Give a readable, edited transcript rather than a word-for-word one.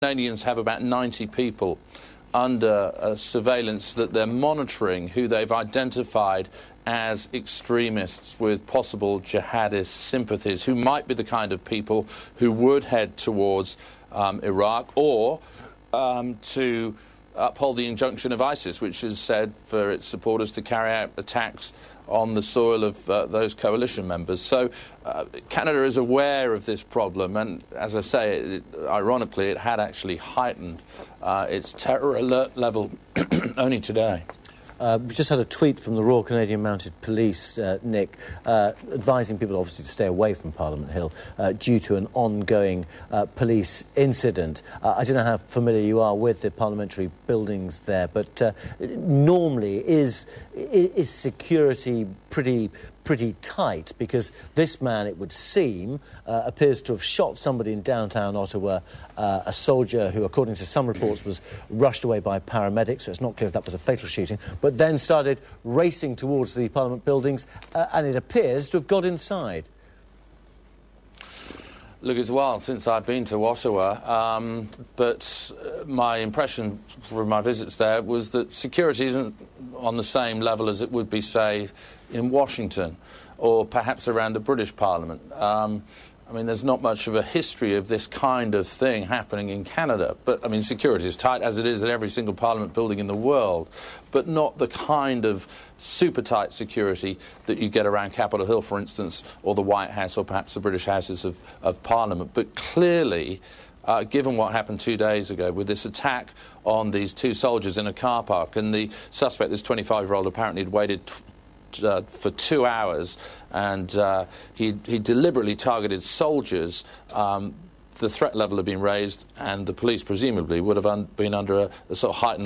Canadians have about 90 people under surveillance that they're monitoring, who they've identified as extremists with possible jihadist sympathies, who might be the kind of people who would head towards Iraq or to uphold the injunction of ISIS, which has said for its supporters to carry out attacks on the soil of those coalition members. So Canada is aware of this problem, and as I say, ironically, it had actually heightened its terror alert level only today. We just had a tweet from the Royal Canadian Mounted Police, Nick, advising people obviously to stay away from Parliament Hill due to an ongoing police incident. I don't know how familiar you are with the parliamentary buildings there, but normally is security pretty tight, because this man, it would seem, appears to have shot somebody in downtown Ottawa, a soldier who, according to some reports, was rushed away by paramedics, so it's not clear if that was a fatal shooting, but then started racing towards the Parliament buildings, and it appears to have got inside. Look, it's a while since I've been to Ottawa, but my impression from my visits there was that security isn't on the same level as it would be, say, in Washington or perhaps around the British Parliament. I mean, there's not much of a history of this kind of thing happening in Canada. But, I mean, security is tight, as it is at every single Parliament building in the world, but not the kind of super tight security that you get around Capitol Hill, for instance, or the White House, or perhaps the British Houses of Parliament. But clearly, given what happened 2 days ago with this attack on these two soldiers in a car park, and the suspect, this 25-year-old, apparently had waited for 2 hours, and he deliberately targeted soldiers. The threat level had been raised, and the police presumably would have been under a sort of heightened